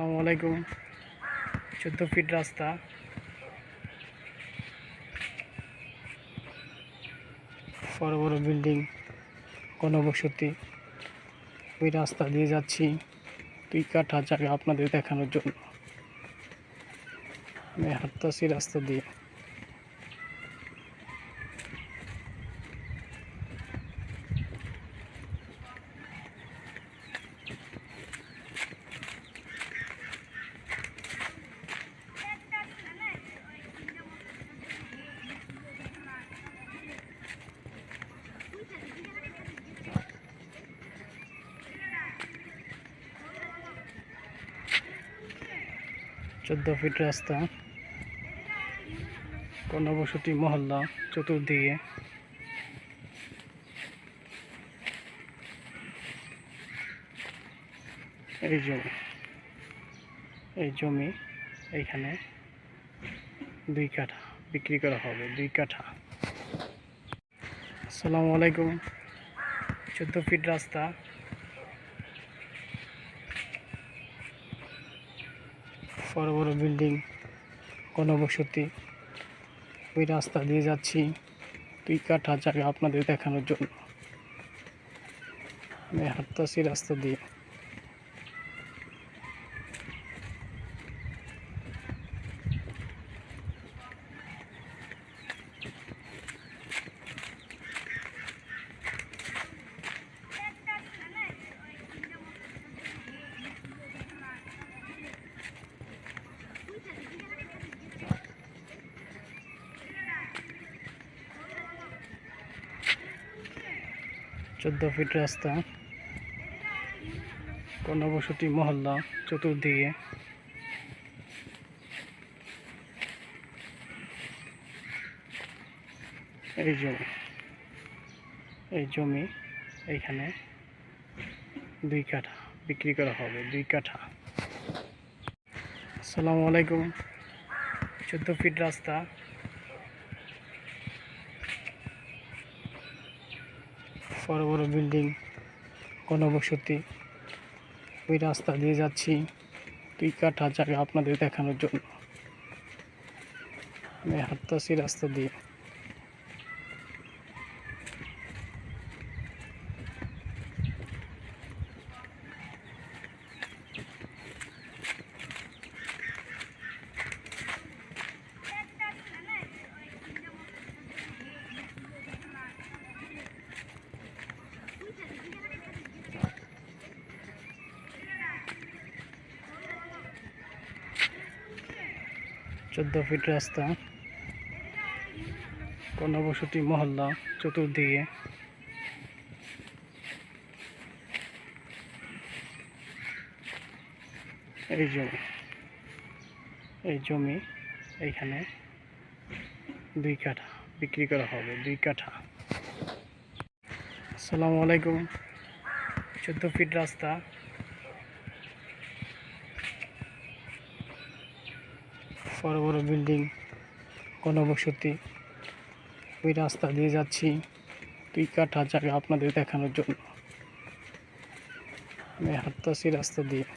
আসসালামু আলাইকুম। 14 ফিট রাস্তা, বড় বড় বিল্ডিং, ঘনবসতি। ওই রাস্তা দিয়ে যাচ্ছি 2 কাঠা জায়গা আপনাদের দেখানোর জন্য। আমি হাঁটতেছি রাস্তা দিয়ে। চোদ্দ ফিট রাস্তা, ঘনবসতি মহল্লা চতুর্দিকে। এই জমি এইখানে 2 কাঠা বিক্রি করা হবে, 2 কাঠা। আসসালামু আলাইকুম। 14 ফিট রাস্তা, বড় বড় বিল্ডিং, ঘনবসতি। ওই রাস্তা দিয়ে যাচ্ছি 2 কাঠা জায়গা আপনাদের দেখানোর জন্য। আমি হাঁটতেছি রাস্তা দিয়ে। চোদ্দ ফিট রাস্তা, ঘনবসতি মহল্লা চতুর্দিকে। এই জমি এইখানে 2 কাঠা বিক্রি করা হবে, 2 কাঠা। আসসালামু আলাইকুম। 14 ফিট রাস্তা, বড় বড় বিল্ডিং, ঘনবসতি। ওই রাস্তা দিয়ে যাচ্ছি 2 কাঠা জায়গা আপনাদের দেখানোর জন্য। আমি হাঁটতেছি রাস্তা দিয়ে। চোদ্দ ফিট রাস্তা, ঘনবসতি মহল্লা চতুর্দিকে। এই জমি এইখানে 2 কাঠা বিক্রি করা হবে, 2 কাঠা। আসসালামু আলাইকুম। 14 ফিট রাস্তা, বড় বড় বিল্ডিং, ঘনবসতি। ওই রাস্তা দিয়ে যাচ্ছি 2 কাঠা জায়গা আপনাদের দেখানোর জন্য। আমি হাঁটতেছি রাস্তা দিয়ে।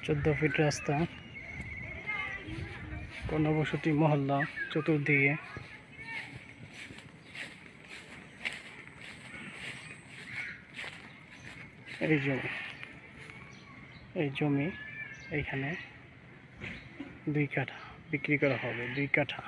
চোদ্দ ফিট রাস্তা, ঘনবসতি মহল্লা চতুর্দিকে। এই জমি এইখানে 2 কাঠা বিক্রি করা হবে, 2 কাঠা।